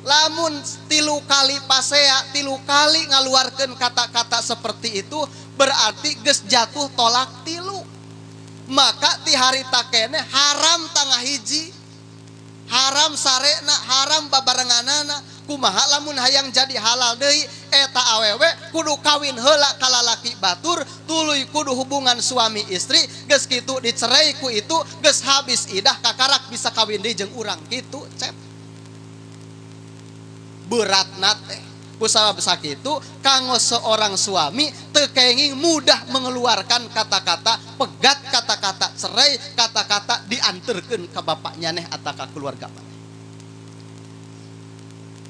Lamun 3 kali pasea 3 kali ngaluarkeun kata-kata seperti itu berarti geus jatuh tolak 3. Maka ti harita kene haram tangah hiji, haram sarena, haram babarenganana. Kumaha lamun hayang jadi halal deui eta awewe kudu kawin heula ka lalaki batur, tuluy kudu hubungan suami istri, geus kitu dicerai ku itu geus habis idah kakarak bisa kawin deui jeung urang kitu cep. Beratna teh kusabab sakitu kanggo seorang suami teu kenging mudah mengeluarkan kata-kata pegat, kata-kata cerai, kata-kata dianterkeun ka bapaknya neh atawa ka keluarga maneh.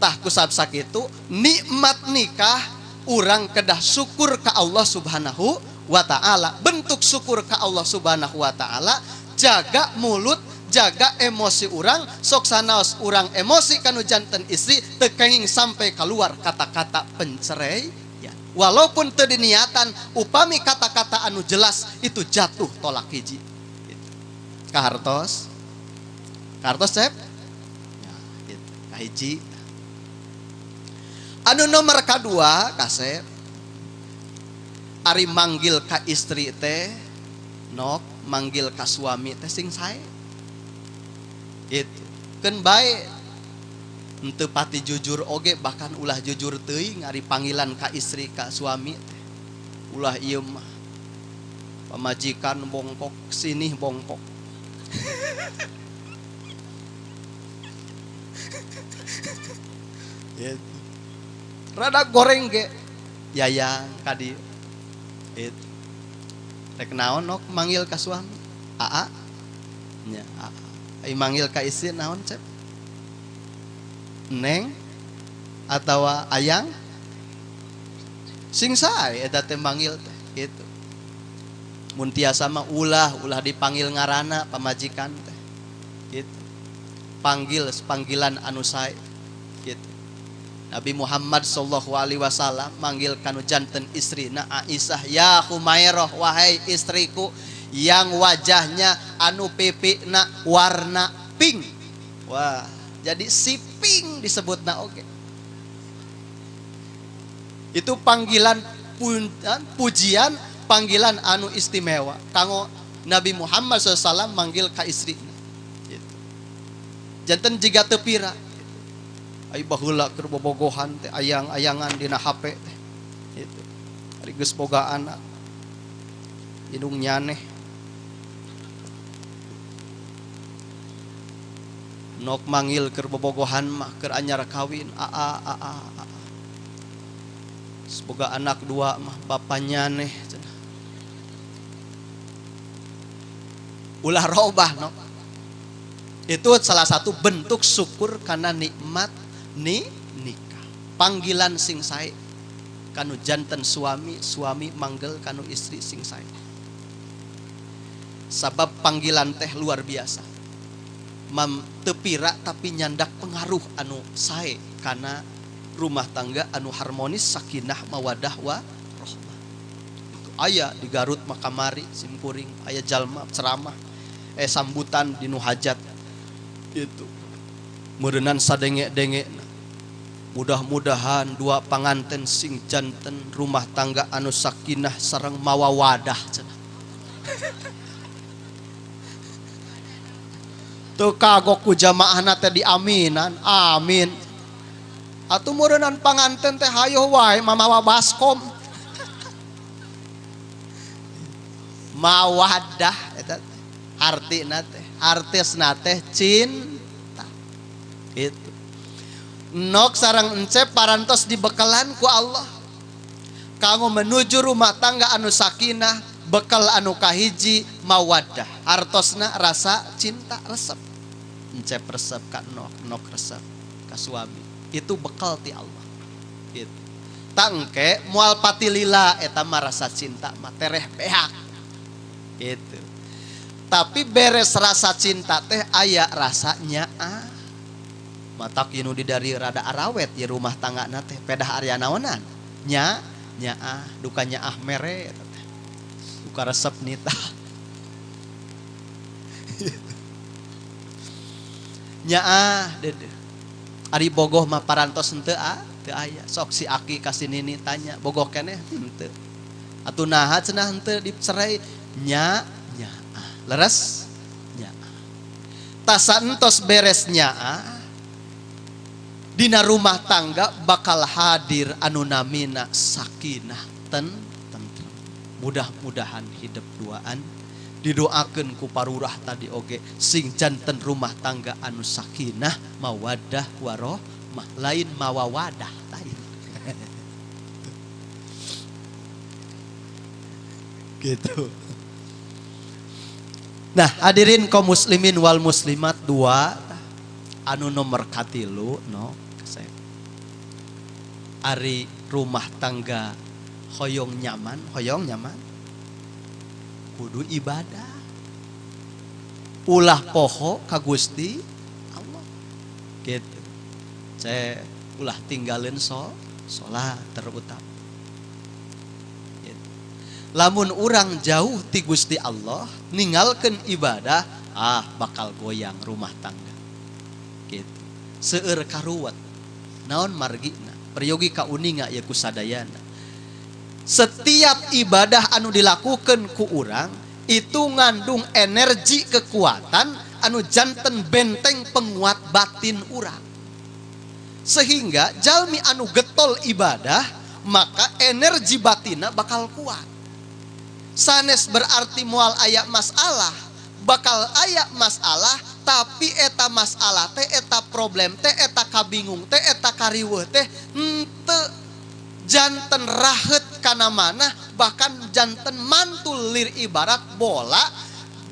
Tah kusabab sakitu nikmat nikah urang kedah syukur ka Allah Subhanahu wa taala. Bentuk syukur ka Allah Subhanahu wa taala jaga mulut, jaga emosi urang, sok sanaos urang emosi kanu janten istri teu kenging sampai keluar kata-kata pencerai ya. Walaupun teu diniatan upami kata-kata anu jelas itu jatuh tolak hiji gitu. Kahartos cep ya gitu. Kahiji anu nomor kadua kasep ari manggil ka istri teh nok manggil ka suami teh sing sae itu keun bae henteu pati jujur oge bahkan ulah jujur teuing ari panggilan ka istri ka suami teh ulah ieu mah pamajikan bongkok sini bongkok gitu. Rada goreng ge yayang kadi itu rek naon nok manggil ka suami aa nya aa ai manggil ka istri naon cep neng atawa ayang sing sae eta teh manggil teh gitu. Mun tiasa mah ulah dipanggil ngaranna pamajikan teh gitu. Panggil panggilan anu sae gitu. Nabi Muhammad sallallahu alaihi wasallam manggil kanu janten istrina Aisyah, ya Humairah, wahai istriku yang wajahnya anu pipina warna pink. Wah, jadi si pink disebutna oke. Itu panggilan pujian, panggilan anu istimewa. Kanggo Nabi Muhammad SAW manggil ka istrina. Gitu. Janten jiga teu pira. Ai baheula keur bobogohan teh ayang-ayangan dina HP teh. Itu. Ari geus boga anak. Hidung nyaneh. Nok manggil keur bobogohan mah keur anyar kawin aa. Boga anak 2 mah bapa nyaneh cenah. Ulah robah no. Itu salah satu bentuk syukur karena nikmat nikah. Panggilan sing sae kanu janten suami manggil kanu istri sing sae. Sabab panggilan teh luar biasa. Teu pira tapi nyandak pengaruh anu sae kana rumah tangga anu harmonis, sakinah mawadah warahmah. Itu aya di Garut makamari simkuring aya jalma ceramah sambutan dinu hajat itu meureunnan sadenge-denge. Mudah-mudahan 2 panganten sing janten rumah tangga anu sakinah sareng mawawadah cenah. Teu kagok ku jamaahna teh diaminan, amin. Atuh meureunnan panganten teh hayo wae mamawa baskom. Mawadah eta artina teh, artisna teh cinta. Itu. Nok sareng encep parantos dibekalan ku Allah kanggo menuju rumah tangga anu sakinah, bekal anu kahiji mawaddah, artosna rasa cinta resep. Encep resep ka nok resep ka suami. Itu bekal ti Allah. Gitu. Tangke moal pati lila eta mah rasa cinta mah tereh behak. Gitu. Tapi beres rasa cinta teh aya rasanya matak yinu di dari rada arawet ya rumah tangga teh pedah area naonan nya dukanya mere duka resep nita nya dede Ari bogoh mah parantos henteu teu aya. Sok si aki kasih nini tanya, bogoh keneh henteu. Atuh naha cenah henteu dicerai nya. Leres nya. Tasa entos beres nya. Dina rumah tangga bakal hadir anu namina sakinah tentrem. Mudah-mudahan hidup duaan didoakeun ku parurah tadi oge sing janten rumah tangga anu sakinah mawaddah warahmah lain mawawadah lain. Gitu. Nah, hadirin kaum muslimin wal muslimat dua anu nomor katilu no ari rumah tangga hoyong nyaman kudu ibadah ulah poho ka Gusti Allah gitu. Saya ulah tinggalin sholat terutama gitu. Lamun urang jauh ti Gusti Allah ninggalkeun ibadah bakal goyang rumah tangga gitu. Seueur karuwet naon margina peryogi ka uninga ya kusadayana. Setiap ibadah anu dilakukan ku urang itu ngandung energi kekuatan anu janten benteng penguat batin urang. Sehingga jalmi anu getol ibadah maka energi batina bakal kuat. Sanes berarti moal aya masalah, bakal aya masalah tapi eta masalah teh eta problem teh eta kabingung teh eta kariweuh teh henteu janten rahet kana mana bahkan janten mantul lir ibarat bola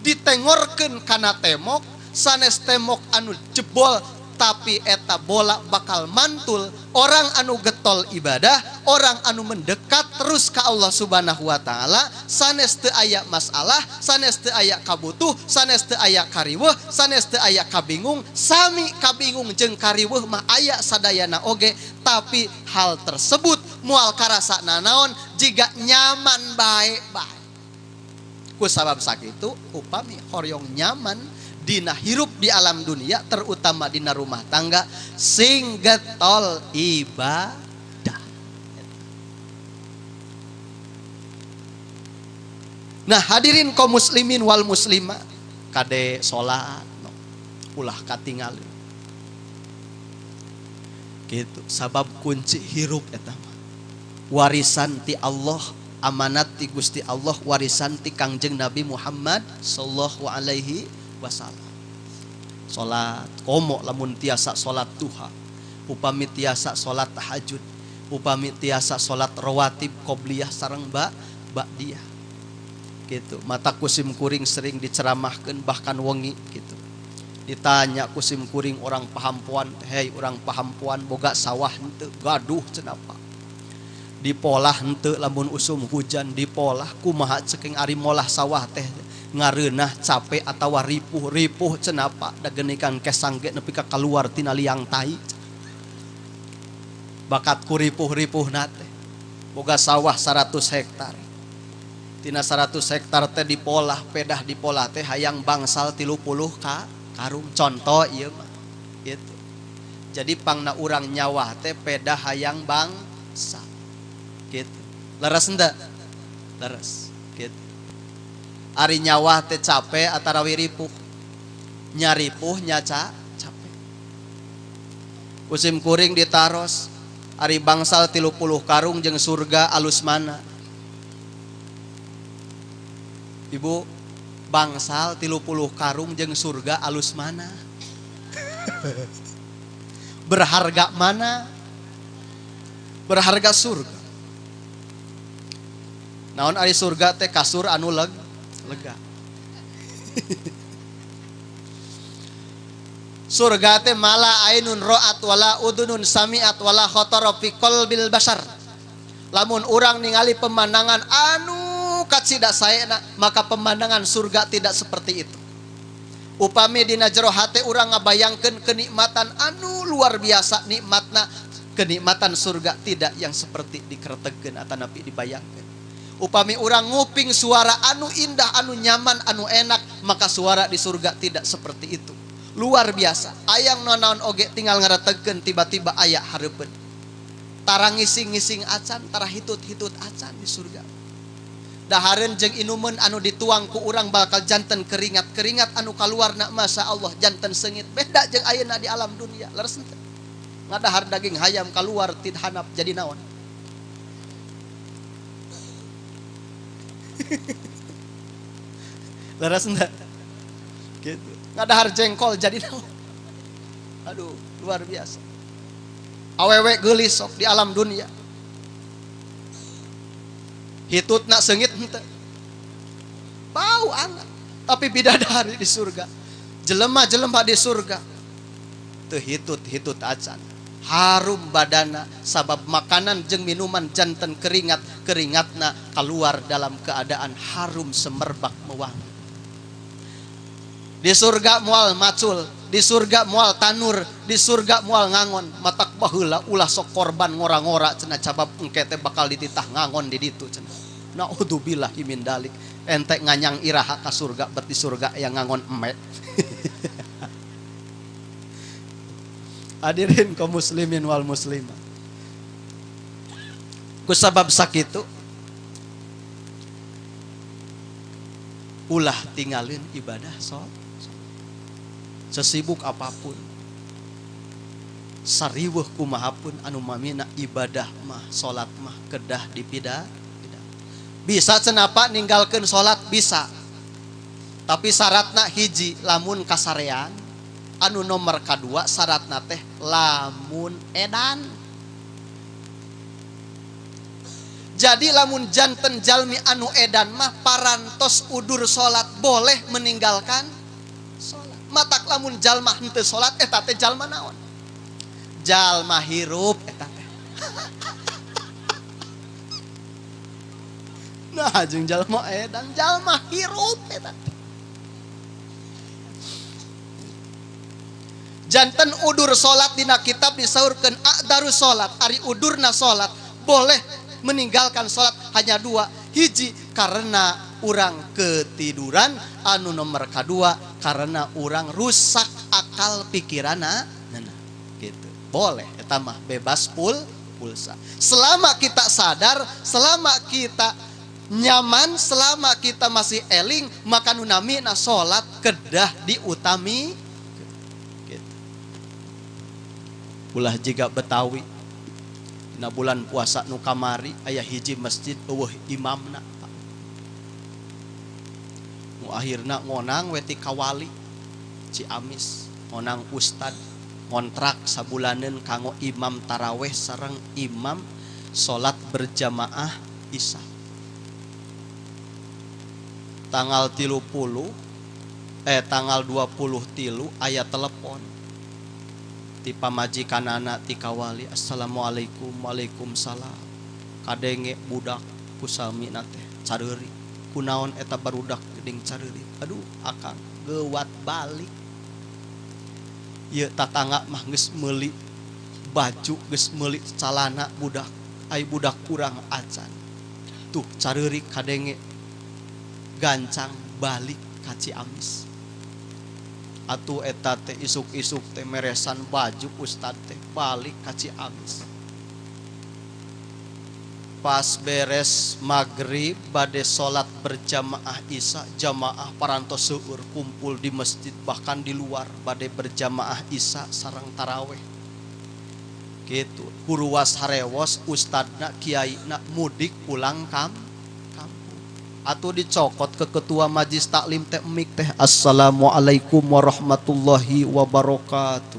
ditengorkeun kana temok sanes temok anu jebol tapi eta bola bakal mantul. Orang anu getol ibadah, orang anu mendekat terus ka Allah Subhanahu wa taala, sanes teu aya masalah, sanes teu aya kabutuh, sanes teu aya kariweuh, sanes teu aya kabingung, sami kabingung jeung kariweuh mah aya sadayana oge, tapi hal tersebut moal karasana naon jiga nyaman bae-bae. Ku sabab sakitu upami horyong nyaman dina hirup di alam dunia terutama dina rumah tangga sing getol ibadah. Nah hadirin kaum muslimin wal muslimah kade salat ulah katingali gitu sabab kunci hirup eta mah warisan ti Allah, amanat ti Gusti Allah, warisan ti Kangjeng Nabi Muhammad sallallahu alaihi wasallam. Salat komo lamun tiasa salat duha, upami tiasa salat tahajud, upami tiasa salat rawatib qobliyah sareng ba'diyah gitu. Mata kusim kuring sering diceramahkeun bahkan wengi gitu. Ditanya kusim kuring orang pahampuan, hei orang pahampuan boga sawah henteu gaduh cenapa. Dipolah henteu lamun usum hujan dipolah kumaha ceking ari molah sawah teh ngareunah capek atawa ripuh cenapa da geunikan kesangge nepi ka kaluar tina liang tai. Bakat ku ripuh-ripuhna teh boga sawah 100 hektar. Tina 100 hektar teh dipolah pedah dipolah teh hayang bangsal 30 karung contoh ieu mah gitu. Jadi pangna urang nyawah teh pedah hayang bangsal gitu. Leres henteu? Leres gitu. Ari nyawah teh capek atarawi ripuh. Nyaripuh nyaca capek. Kusim kuring ditaros ari bangsal 30 karung jeung surga alus mana? Ibu, bangsal 30 karung jeung surga alus mana? Berharga mana? Berharga surga. Naon ari surga teh kasur anu lega. Surga teh mala ainun ra'at wala udunun sami'at wala khatara fi qalbil bashar. Lamun urang ningali pemandangan anu kacida saena maka pemandangan surga tidak seperti itu. Upami dina jero hate urang ngabayangkeun kenikmatan anu luar biasa nikmatna, kenikmatan surga tidak yang seperti dikeretegkeun atanapi dibayangkeun. Upami urang nguping suara anu indah, anu nyaman, anu enak, maka suara di surga tidak seperti itu. luar biasa. Ayang nonaon oge tinggal ngarategkeun tiba-tiba aya hareupeun. Tara ngising-ngising acan, tara hitut-hitut acan di surga. Dahareun jeung inumeun anu dituang ku urang bakal janten keringat-keringat anu kaluarna masya Allah janten sengit. Beda jeung ayeuna di alam dunia. Leres henteu? Ngadahar daging hayam keluar tid hanap jadi naon. Leres henteu? Gitu. Ngadahar jengkol jadi naon. Aduh, luar biasa. Awewe geulis sok di alam dunia. Hitutna sengit henteu. Bau anget. Tapi bidadari di surga. Jelema-jelema di surga. Teu hitut-hitut acan. Harum badana sabab makanan jeung minuman janten keringatna keluar dalam keadaan harum semerbak mewangi. Di surga moal macul, di surga moal tanur, di surga moal ngangon. Matak baheula ulah sok korban ngora-ngora cenah cabab engke teh bakal dititah ngangon di ditu cenah. Naudzubillahi min dalik. Ente nganyang iraha ka surga berarti surga yang ngangon emek. Hadirin kaum muslimin wal muslimah. Ku sabab sakitu ulah tinggalin ibadah sholat. Sesibuk apapun, sariweuh kumahapun anu mamina ibadah mah sholat mah kedah dipida. Bisa cenapa ninggalkeun sholat bisa. Tapi syaratna hiji lamun kasarean. Anu nomor kedua syaratna teh lamun edan. Jadi lamun janten jalmi anu edan mah parantos udur sholat boleh meninggalkan sholat. Matak lamun jalma henteu sholat eta teh jalma naon? Jalma hirup eta teh. Nah jeung jalma edan jalma hirup eta teh. Janten udur sholat dina kitab disaurkeun a'darus sholat. Ari udurna sholat boleh meninggalkan sholat hanya dua. Hiji karena urang ketiduran. Anu nomor kedua karena urang rusak akal pikiranna. Gitu. Boleh eta mah bebas pulsa. Selama kita sadar, selama kita nyaman, selama kita masih eling, maka nu namina sholat kedah diutami. Ulah jiga Betawi dina bulan puasa nu kamari aya hiji masjid eueuh imamna nu akhirna ngonang we ti kawali Ciamis ngonang ustad ngontrak sabulaneun kanggo imam taraweh sareng imam salat berjamaah isya tanggal 23 aya telepon ti pamajikanana ti kawali. Assalamualaikum. Waalaikumsalam. Kadenge budak kusami nate careuri. Kunaon eta barudak geuning careuri. Aduh akang geuwat balik. Ieu tatangga mah geus meuli baju, geus meuli calana budak. Ai budak kurang acan. Tuh careuri kadenge gancang balik ka Ciamis. Atuh eta teh isuk-isuk teh meresan baju ustad teh balik ka Ciamis. Pas beres maghrib bade salat berjamaah isya, jamaah parantos seueur kumpul di masjid bahkan di luar bade berjamaah isya sareng taraweh. Gitu. Huruwas harewos ustadna kiaina mudik pulang kampung. Atau dicokot ke ketua majlis taklim teh mik teh assalamualaikum warahmatullahi wabarakatuh.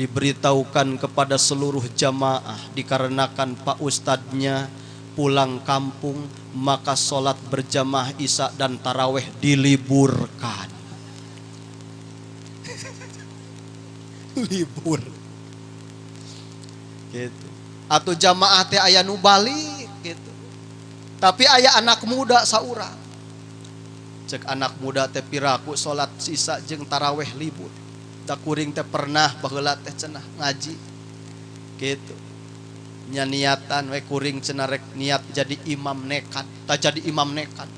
Diberitahukan kepada seluruh jamaah dikarenakan Pak Ustadznya pulang kampung maka sholat berjamaah isya dan taraweh diliburkan. Libur. Gitu. Atau jamaah teh aya nu balik gitu. Tapi aya anak muda saurang. Cek anak muda teh piraku salat isya jeung taraweh libur. Da kuring teh pernah baheula teh cenah ngaji. Gitu. Nya niatan we kuring cenah rek niat jadi imam nekat, tak jadi imam nekat.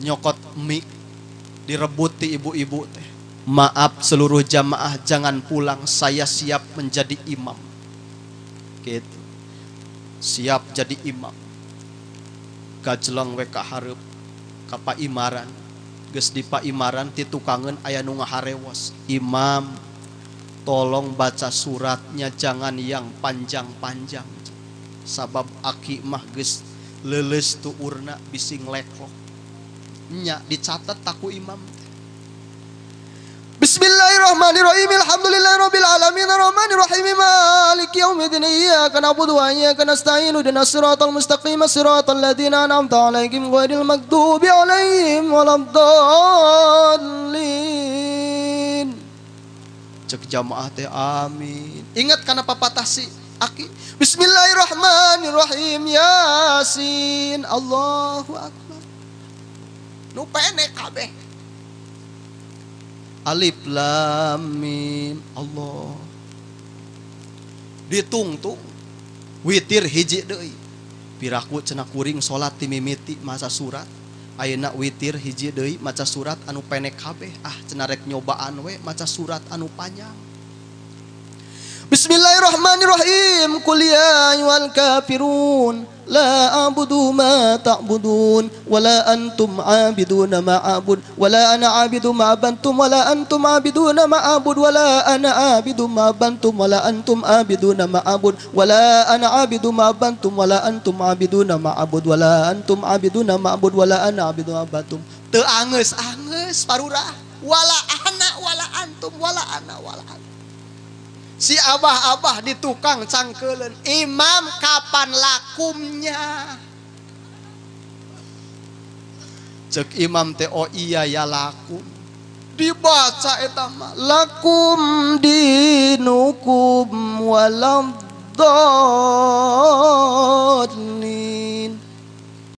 Nyokot mik direbut ti ibu-ibu teh. Maaf seluruh jamaah, jangan pulang, saya siap menjadi imam. Gitu. Siap jadi imam. Gajlong we ka hareup ka paimaran. Geus di paimaran ti tukangeun aya nu ngaharewos. Imam, tolong baca suratnya jangan yang panjang-panjang. Sabab aki mah geus leuleus tu urna bisi ngleklok. Nya dicatat taku imam. Bismillahirrahmanirrahim. Alhamdulillahirabbil alamin arrahmanir rahim maliki yaumiddin iyyaka na'budu wa iyyaka nasta'in ihdinas siratal mustaqim siratal ladzina an'amta 'alaihim ghairil maghdubi 'alaihim waladdallin. Cek jamaah teh amin. Ingat kana papatah si aki. Bismillahirrahmanirrahim Yasin. Allahu akbar. Nu pene kabeh. Alif lam mim. Allah. Ditungtung witir hiji deui. Piraku cenah kuring salat ti mimiti maca surat. Ayeuna witir hiji deui maca surat anu pendek kabeh. Ah cenah rek nyobaan we maca surat anu panjang. Bismillahirrahmanirrahim. Qul ya ayyuhal kafirun la a'budu ma ta'budun wala antum 'abiduna ma a'bud wala ana 'abidu ma bantum wala antum 'abiduna ma a'bud wala ana 'abidu ma bantum wala antum 'abiduna ma a'bud wala ana 'abidu ma bantum wala antum 'abiduna ma a'bud wala antum 'abiduna ma a'bud wala ana 'abidu ma bantum. Teu angeus parurah. Wala ana wala antum wala ana wala antum. Si abah-abah di tukang cangkeuleun, imam kapan lakumnya? Cek imam teh oh iya ya lakum. Dibaca eta mah lakum dinukum waladhdallin.